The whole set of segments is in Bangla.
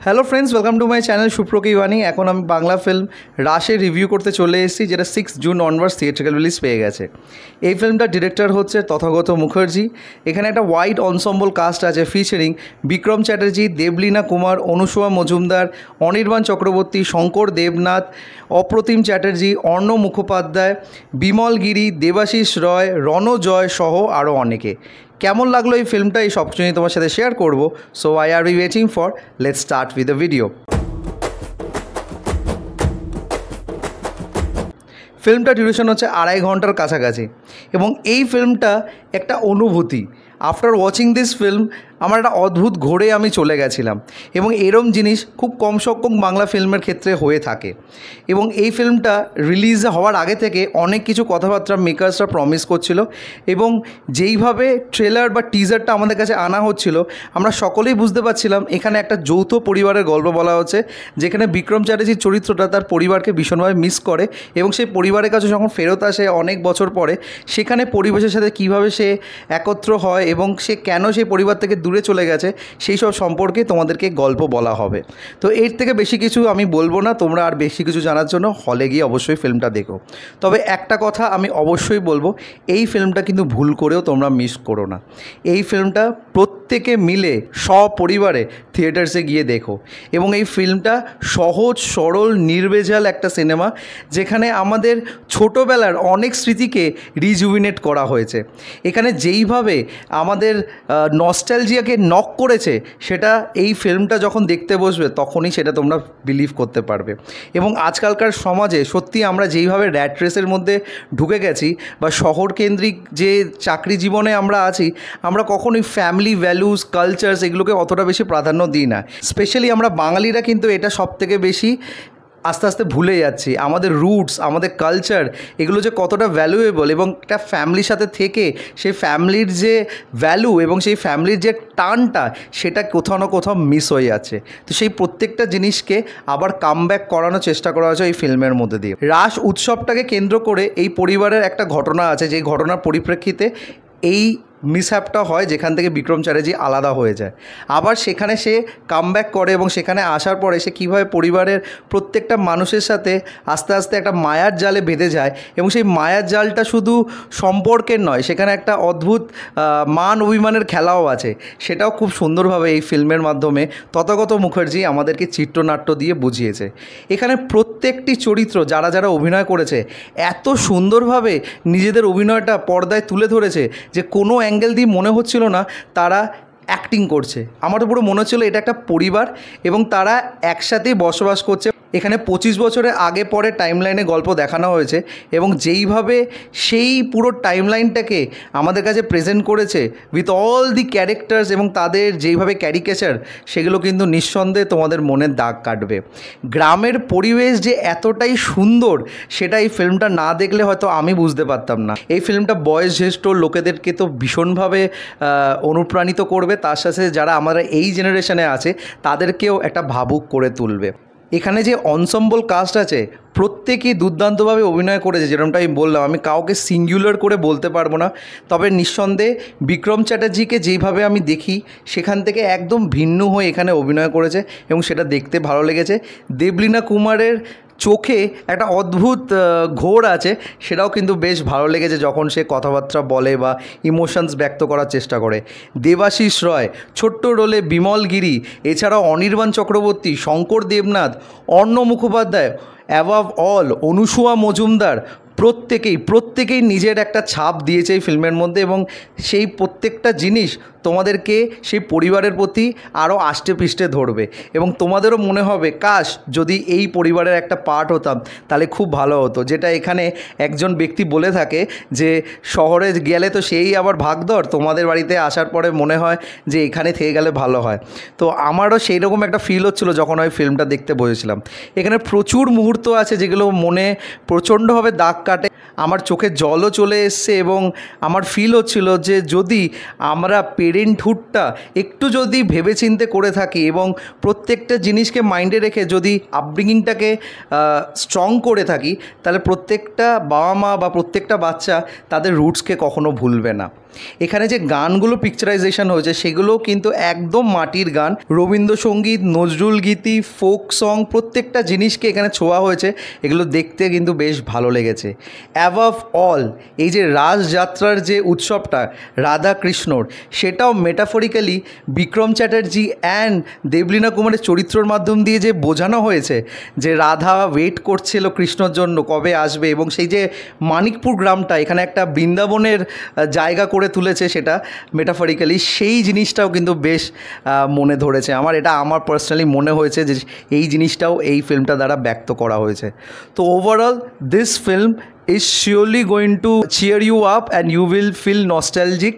Hello friends, welcome to my channel সুপ্রকি বাণী। এখন আমি বাংলা ফিল্ম রাশের রিভিউ করতে চলে এসেছি, যেটা 6 জুন অনওয়ার্ডস থিয়েট্রিক্যাল রিলিজ পেয়ে গেছে। এই ফিল্মটার ডিরেক্টর হচ্ছে তথাগত মুখার্জি। এখানে একটা ওয়াইড অনসম্বল কাস্ট আছে, ফিচারিং বিক্রম চ্যাটার্জি, দেবলীনা কুমার, অনুসুয়া মজুমদার, অনির্বাণ চক্রবর্তী, শঙ্কর দেবনাথ, অপ্রতিম চ্যাটার্জি, অর্ণ মুখোপাধ্যায়, বিমল গিরি, দেবাশিস রয়, রণজয় সহ আরও অনেকে। কেমন লাগলো এই ফিল্মটা, এই সব কিছু তোমার সাথে শেয়ার করবো। So I are be waiting for, let's start with the video. ফিল্মটা ডিউরেশন হচ্ছে 2.5 ঘন্টার কাছাকাছি, এবং এই ফিল্মটা একটা অনুভূতি। আফটার ওয়াচিং দিস ফিল্ম আমার একটা অদ্ভুত ঘোরে আমি চলে গেছিলাম, এবং এরম জিনিস খুব কম সংখ্যক বাংলা ফিল্মের ক্ষেত্রে হয়ে থাকে। এবং এই ফিল্মটা রিলিজ হওয়ার আগে থেকে অনেক কিছু কথাবার্তা মেকার্সরা প্রমিস করছিল, এবং যেইভাবে ট্রেলার বা টিজারটা আমাদের কাছে আনা হচ্ছিল, আমরা সকলেই বুঝতে পারছিলাম এখানে একটা যৌথ পরিবারের গল্প বলা হচ্ছে, যেখানে বিক্রম চ্যাটার্জির চরিত্রটা তার পরিবারকে ভীষণভাবে মিস করে, এবং সেই পরিবারের কাছে যখন ফেরত আসে অনেক বছর পরে, সেখানে পরিবেশের সাথে কীভাবে সে একত্র হয় এবং সে কেন সেই পরিবার থেকে দূরে চলে গেছে, সেই সব সম্পর্কে তোমাদেরকে গল্প বলা হবে। তো এর থেকে বেশি কিছু আমি বলবো না, তোমরা আর বেশি কিছু জানার জন্য হলে গিয়ে অবশ্যই ফিল্মটা দেখো। তবে একটা কথা আমি অবশ্যই বলবো, এই ফিল্মটা কিন্তু ভুল করেও তোমরা মিস করো না। এই ফিল্মটা প্রত্যেকে মিলে সপরিবারে থিয়েটার্সে গিয়ে দেখো। এবং এই ফিল্মটা সহজ সরল নির্ভেজাল একটা সিনেমা, যেখানে আমাদের ছোটোবেলার অনেক স্মৃতিকে রিজুভিনেট করা হয়েছে। এখানে যেইভাবে আমাদের নস্টালজিয়াকে নক করেছে, সেটা এই ফিল্মটা যখন দেখতে বসবে তখনই সেটা তোমরা বিলিভ করতে পারবে। এবং আজকালকার সমাজে সত্যি আমরা যেইভাবে র্যাট রেসের মধ্যে ঢুকে গেছি, বা শহর কেন্দ্রিক যে চাকরি জীবনে আমরা আছি, আমরা কখনোই ফ্যামিলি ভ্যালুস, কালচার্স এগুলোকে অতটা বেশি প্রাধান্য দিই না। স্পেশালি আমরা বাঙালিরা কিন্তু এটা সবথেকে বেশি আস্তে আস্তে ভুলে যাচ্ছি। আমাদের রুটস, আমাদের কালচার, এগুলো যে কতটা ভ্যালুয়েবল, এবং একটা ফ্যামিলির সাথে থেকে সেই ফ্যামিলির যে ভ্যালু এবং সেই ফ্যামিলির যে টানটা, সেটা কোথাও না কোথাও মিস হয়ে যাচ্ছে। তো সেই প্রত্যেকটা জিনিসকে আবার কামব্যাক করানোর চেষ্টা করা হয়েছে এই ফিল্মের মধ্যে দিয়ে। রাস উৎসবটাকে কেন্দ্র করে এই পরিবারের একটা ঘটনা আছে, যেই ঘটনার পরিপ্রেক্ষিতে এই মিসহ্যাপটা হয়, যেখান থেকে বিক্রম চ্যাটার্জি আলাদা হয়ে যায়। আবার সেখানে সে কামব্যাক করে, এবং সেখানে আসার পরে সে কীভাবে পরিবারের প্রত্যেকটা মানুষের সাথে আস্তে আস্তে একটা মায়ার জালে বেঁধে যায়, এবং সেই মায়ার জালটা শুধু সম্পর্কের নয়, সেখানে একটা অদ্ভুত মান অভিমানের খেলাও আছে। সেটাও খুব সুন্দরভাবে এই ফিল্মের মাধ্যমে তথাগত মুখার্জি আমাদেরকে চিত্রনাট্য দিয়ে বুঝিয়েছে। এখানে প্রত্যেকটি চরিত্র যারা যারা অভিনয় করেছে, এত সুন্দরভাবে নিজেদের অভিনয়টা পর্দায় তুলে ধরেছে যে কোনো অ্যাঙ্গেল দিয়ে মনে হচ্ছিল না তারা অ্যাক্টিং করছে। আমার তো পুরো মনে হচ্ছিলো এটা একটা পরিবার, এবং তারা একসাথেই বসবাস করছে। এখানে 25 বছরের আগে পরে টাইমলাইনে গল্প দেখানো হয়েছে, এবং যেইভাবে সেই পুরো টাইমলাইনটাকে আমাদের কাছে প্রেজেন্ট করেছে উইথ অল দি ক্যারেক্টার্স, এবং তাদের যেইভাবে ক্যারিকেচার, সেগুলো কিন্তু নিঃসন্দেহে তোমাদের মনের দাগ কাটবে। গ্রামের পরিবেশ যে এতটাই সুন্দর, সেটা এই ফিল্মটা না দেখলে হয়তো আমি বুঝতে পারতাম না। এই ফিল্মটা বয়োজ্যেষ্ঠ লোকেদেরকে তো ভীষণভাবে অনুপ্রাণিত করবে, তার সাথে যারা আমরা এই জেনারেশনে আছে তাদেরকেও একটা ভাবুক করে তুলবে। এখানে যে অনসম্বল কাস্ট আছে, প্রত্যেকেই দুর্দান্তভাবে অভিনয় করেছে। যেরকমটা আমি বললাম, আমি কাউকে সিঙ্গুলার করে বলতে পারবো না, তবে নিঃসন্দেহে বিক্রম চ্যাটার্জিকে যেইভাবে আমি দেখি, সেখান থেকে একদম ভিন্ন হয়ে এখানে অভিনয় করেছে, এবং সেটা দেখতে ভালো লেগেছে। দেবলীনা কুমারের চোখে একটা অদ্ভুত ঘোর আছে, সেটাও কিন্তু বেশ ভালো লেগেছে যখন সে কথাবার্তা বলে বা ইমোশনস ব্যক্ত করার চেষ্টা করে। দেবাশিস রয় ছোট্ট রোলে, বিমল গিরি, এছাড়াও অনির্বাণ চক্রবর্তী, শঙ্কর দেবনাথ, অর্ণ মুখোপাধ্যায়, অ্যাবাভ অল অনুসুয়া মজুমদার, প্রত্যেকেই নিজের একটা ছাপ দিয়েছে এই ফিল্মের মধ্যে, এবং সেই প্রত্যেকটা জিনিস তোমাদেরকে সেই পরিবারের প্রতি আরও আষ্টে পৃষ্ঠে ধরবে, এবং তোমাদেরও মনে হবে কাশ যদি এই পরিবারের একটা পার্ট হতাম তাহলে খুব ভালো হতো। যেটা এখানে একজন ব্যক্তি বলে থাকে যে শহরে গেলে তো সেই আবার ভাগদর, তোমাদের বাড়িতে আসার পরে মনে হয় যে এখানে থেকে গেলে ভালো হয়। তো আমারও সেই রকম একটা ফিল হচ্ছিলো যখন ওই ফিল্মটা দেখতে বসেছিলাম। এখানে প্রচুর মুহূর্ত আছে যেগুলো মনে প্রচণ্ডভাবে দাগ কাটে। আমার চোখে জলও চলে এসছে, এবং আমার ফিল হচ্ছিল যে যদি আমরা পেরেন্টহুডটা একটু যদি ভেবেচিন্তে করে থাকি, এবং প্রত্যেকটা জিনিসকে মাইন্ডে রেখে যদি আপব্রিঙ্গিংটাকে স্ট্রং করে থাকি, তাহলে প্রত্যেকটা বাবা মা বা প্রত্যেকটা বাচ্চা তাদের রুটসকে কখনো ভুলবে না। এখানে যে গানগুলো পিকচারাইজেশন হয়েছে সেগুলোও কিন্তু একদম মাটির গান, রবীন্দ্রসঙ্গীত, নজরুল গীতি, ফোক সং, প্রত্যেকটা জিনিসকে এখানে ছোঁয়া হয়েছে। এগুলো দেখতে কিন্তু বেশ ভালো লেগেছে। অ্যাবভ অল এই যে রাসযাত্রার যে উৎসবটা রাধা কৃষ্ণর, সেটাও মেটাফরিক্যালি বিক্রম চ্যাটার্জি অ্যান্ড দেবলীনা কুমারের চরিত্রের মাধ্যম দিয়ে যে বোঝানো হয়েছে যে রাধা ওয়েট করছিল কৃষ্ণর জন্য কবে আসবে, এবং সেই যে মানিকপুর গ্রামটা এখানে একটা বৃন্দাবনের জায়গা করে তুলেছে সেটা মেটাফরিক্যালি, সেই জিনিসটাও কিন্তু বেশ মনে ধরেছে আমার। এটা আমার পার্সোনালি মনে হয়েছে যে এই জিনিসটাও এই ফিল্মটা দ্বারা ব্যক্ত করা হয়েছে। তো overall this film is surely going to cheer you up and you will feel nostalgic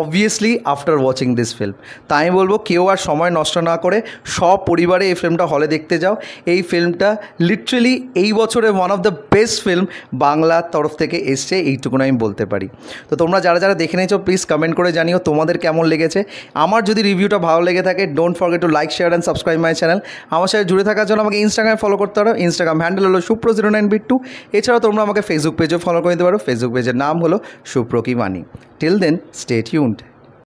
obviously after watching this film. তাই আমি বলবো কেউ আর সময় নষ্ট না করে সব পরিবারে এই ফিল্মটা হলে দেখতে যাও। এই ফিল্মটা লিটারেলি এই বছরে one of the best film বাংলার তরফ থেকে এসছে, এইটুকুন আমি বলতে পারি। তো তোমরা যারা যারা দেখে নিয়েছো প্লিজ কমেন্ট করে জানিও তোমাদের কেমন লেগেছে। আমার যদি রিভিউটা ভালো লেগে থাকে don't forget to like, share and subscribe my channel. আমার সাথে জুড়ে থাকার জন্য আমাকে ইনস্টাগ্রামে ফলো করতে পারো, ইনস্টাগ্রাম হ্যান্ডেল হলো সুপ্র09bit2। এছাড়াও তোমরা আমাকে ফেসবুক পেজেও ফলো করে নিতে পারো, ফেসবুক পেজের নাম হলো সুপ্র কি মানি। Till then stay tuned.